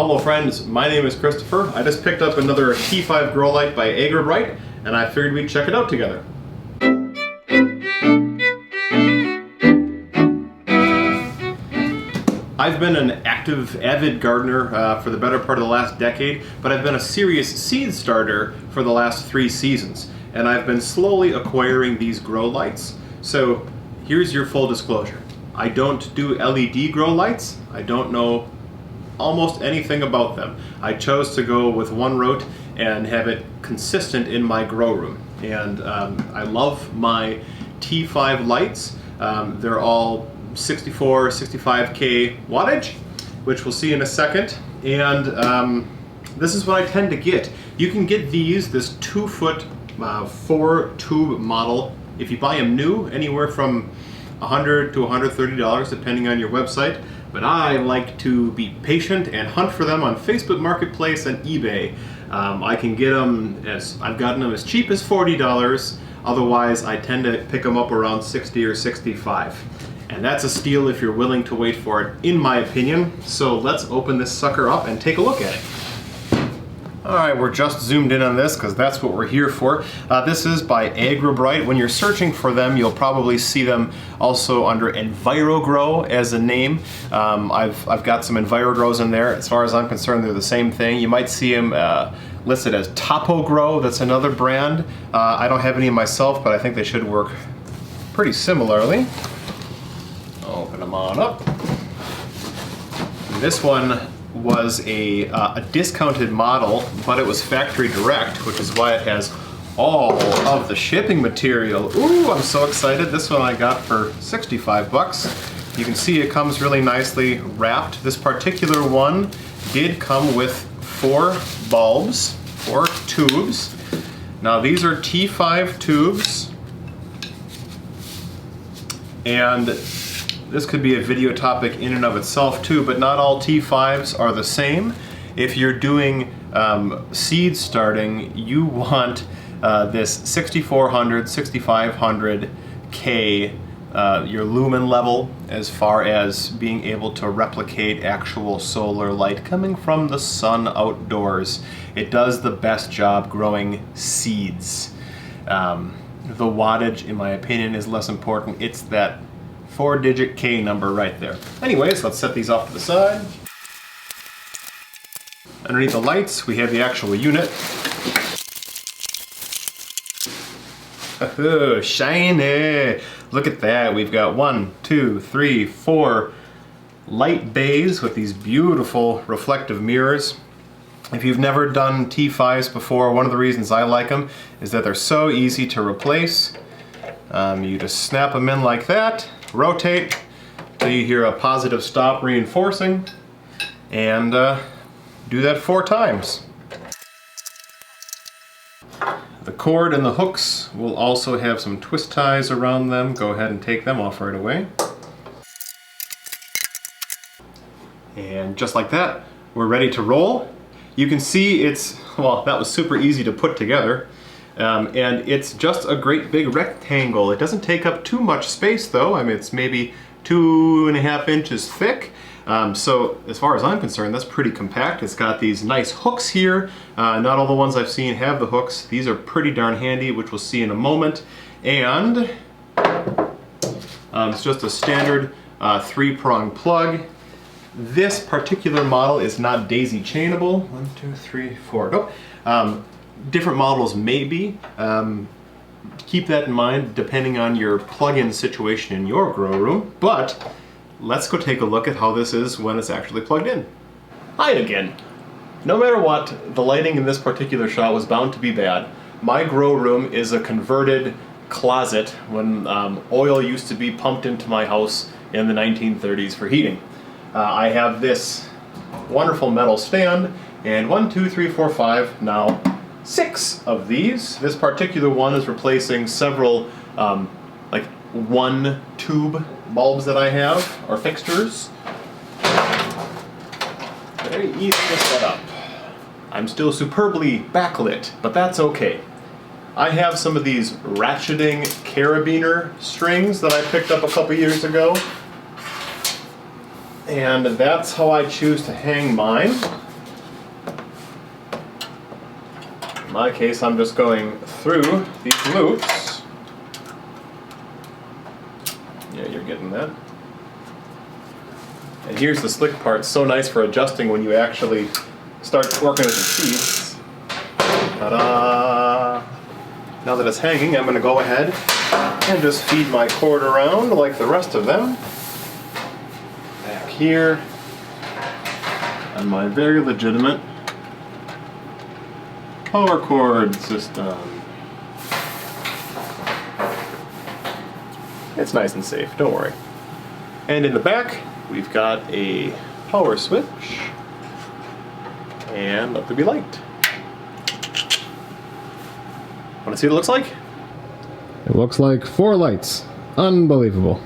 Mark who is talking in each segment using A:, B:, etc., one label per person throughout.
A: Hello friends, my name is Christopher. I just picked up another T5 grow light by Agrobrite, and I figured we'd check it out together. I've been an avid gardener for the better part of the last decade, but I've been a serious seed starter for the last 3 seasons, and I've been slowly acquiring these grow lights. So here's your full disclosure. I don't do LED grow lights. I don't know almost anything about them. I chose to go with one route and have it consistent in my grow room. And I love my T5 lights. They're all 64, 65K wattage, which we'll see in a second. And this is what I tend to get. You can get this 2-foot 4-tube model, if you buy them new, anywhere from $100 to $130 depending on your website. But I like to be patient and hunt for them on Facebook Marketplace and eBay. I can get them I've gotten them as cheap as $40. Otherwise, I tend to pick them up around $60 or $65. And that's a steal if you're willing to wait for it, in my opinion. So let's open this sucker up and take a look at it. Alright, we're just zoomed in on this because that's what we're here for. This is by Agrobrite. When you're searching for them, you'll probably see them also under EnviroGrow as a name. I've got some EnviroGrows in there. As far as I'm concerned, they're the same thing. You might see them listed as TopoGrow. That's another brand. I don't have any myself, but I think they should work pretty similarly. Open them on up. This one was a discounted model, but it was factory direct, which is why it has all of the shipping material. Ooh, I'm so excited. This one I got for 65 bucks. You can see it comes really nicely wrapped. This particular one did come with 4 bulbs, 4 tubes. Now these are T5 tubes, and this could be a video topic in and of itself too, but not all T5s are the same. If you're doing seed starting, you want this 6400, 6500K, your lumen level, as far as being able to replicate actual solar light coming from the sun outdoors. It does the best job growing seeds. The wattage, in my opinion, is less important. It's that 4-digit K number right there. Anyways, let's set these off to the side. Underneath the lights, we have the actual unit. Oh, shiny! Look at that. We've got 1, 2, 3, 4 light bays with these beautiful reflective mirrors. If you've never done T5s before, one of the reasons I like them is that they're so easy to replace. You just snap them in like that, rotate till you hear a positive stop reinforcing, and do that 4 times. The cord and the hooks will also have some twist ties around them. Go ahead and take them off right away. And just like that, we're ready to roll. You can see well, that was super easy to put together. And it's just a great big rectangle. It doesn't take up too much space though. I mean, it's maybe 2.5 inches thick. So as far as I'm concerned, that's pretty compact. It's got these nice hooks here. Not all the ones I've seen have the hooks. These are pretty darn handy, which we'll see in a moment. And it's just a standard 3-prong plug. This particular model is not daisy chainable. 1, 2, 3, 4. Nope. Different models may be. Keep that in mind depending on your plug-in situation in your grow room, but let's go take a look at how this is when it's actually plugged in. Hi again. No matter what, the lighting in this particular shot was bound to be bad. My grow room is a converted closet when oil used to be pumped into my house in the 1930s for heating. I have this wonderful metal stand, and 1, 2, 3, 4, 5, now 6 of these. This particular one is replacing several like 1-tube bulbs that I have, or fixtures. Very easy to set up. I'm still superbly backlit, but that's okay. I have some of these ratcheting carabiner strings that I picked up a couple years ago. And that's how I choose to hang mine. In my case, I'm just going through these loops. Yeah, you're getting that. And here's the slick part, so nice for adjusting when you actually start working with the seeds. Ta-da! Now that it's hanging, I'm going to go ahead and just feed my cord around like the rest of them. Back here on my very legitimate power cord system. It's nice and safe, don't worry. And in the back, we've got a power switch, and let there be light. Want to see what it looks like?
B: It looks like 4 lights. Unbelievable.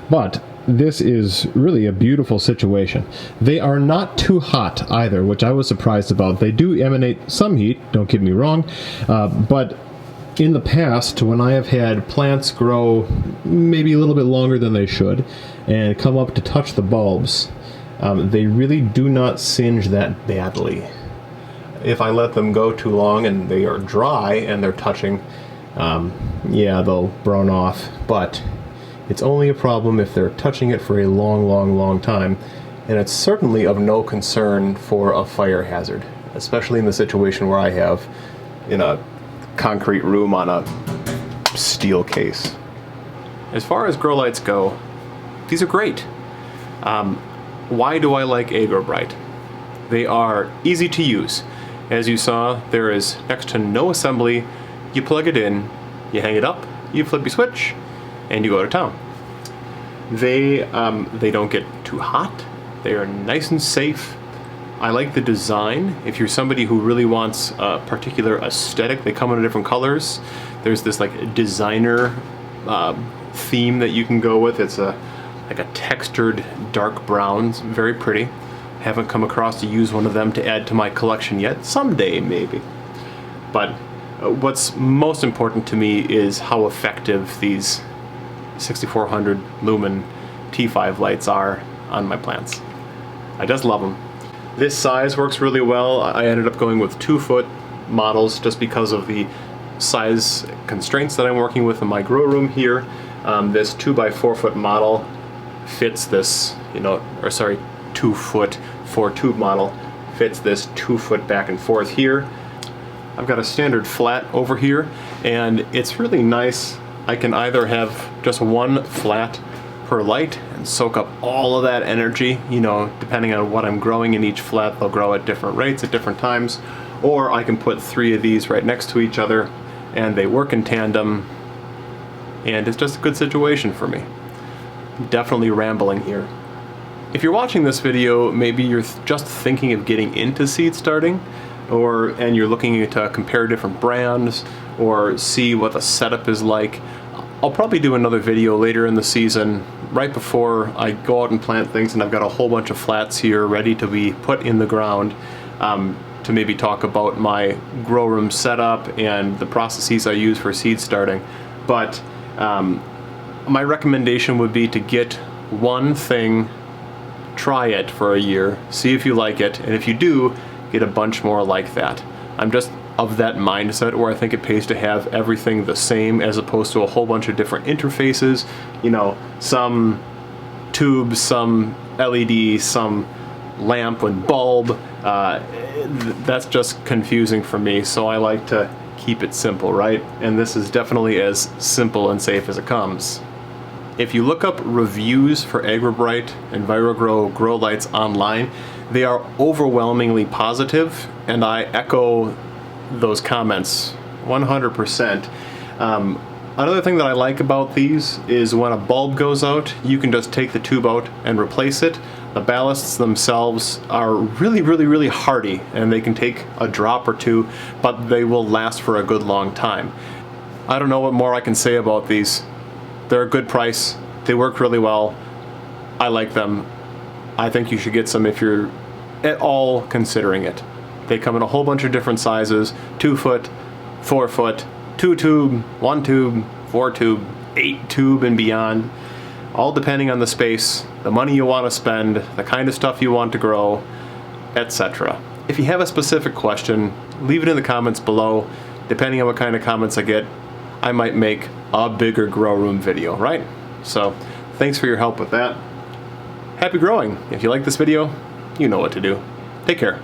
B: But this is really a beautiful situation. They are not too hot either, which I was surprised about. They do emanate some heat, don't get me wrong, but in the past, when I have had plants grow maybe a little bit longer than they should and come up to touch the bulbs, they really do not singe that badly. If I let them go too long and they are dry and they're touching, yeah, they'll burn off, but it's only a problem if they're touching it for a long time, and it's certainly of no concern for a fire hazard, especially in the situation where I have in a concrete room on a steel case. As far as grow lights go, these are great. Why do I like Agrobrite? They are easy to use. As you saw, there is next to no assembly. You plug it in, you hang it up, you flip your switch, and you go to town. They don't get too hot. They are nice and safe. I like the design. If you're somebody who really wants a particular aesthetic, they come in different colors. There's this like designer theme that you can go with. It's like a textured dark brown, it's very pretty. Haven't come across to use one of them to add to my collection yet. Someday, maybe. But what's most important to me is how effective these 6400 lumen T5 lights are on my plants. I just love them. This size works really well. I ended up going with 2-foot models just because of the size constraints that I'm working with in my grow room here. This 2x4-foot model fits this, 2-foot 4-tube model fits this 2-foot back and forth here. I've got a standard flat over here, and it's really nice. I can either have just one flat per light and soak up all of that energy, depending on what I'm growing in each flat, they'll grow at different rates at different times, or I can put 3 of these right next to each other and they work in tandem, and it's just a good situation for me. Definitely rambling here. If you're watching this video, maybe you're just thinking of getting into seed starting, and you're looking to compare different brands or see what the setup is like. I'll probably do another video later in the season, right before I go out and plant things, and I've got a whole bunch of flats here ready to be put in the ground, to maybe talk about my grow room setup and the processes I use for seed starting. But my recommendation would be to get one thing, try it for a year, see if you like it, and if you do, get a bunch more like that. I'm just of that mindset where I think it pays to have everything the same as opposed to a whole bunch of different interfaces, some tubes, some LED, some lamp and bulb. That's just confusing for me, so I like to keep it simple, right? And this is definitely as simple and safe as it comes. If you look up reviews for Agrobrite and ViroGrow grow lights online, they are overwhelmingly positive, and I echo those comments 100%. Another thing that I like about these is when a bulb goes out, you can just take the tube out and replace it. The ballasts themselves are really hardy, and they can take a drop or two, but they will last for a good long time. I don't know what more I can say about these. They're a good price. They work really well. I like them. I think you should get some if you're at all considering it. They come in a whole bunch of different sizes: 2-foot, 4-foot, 2-tube, 1-tube, 4-tube, 8-tube, and beyond. All depending on the space, the money you want to spend, the kind of stuff you want to grow, etc. If you have a specific question, leave it in the comments below. Depending on what kind of comments I get, I might make a bigger grow room video, right? So thanks for your help with that. Happy growing. If you like this video, you know what to do. Take care.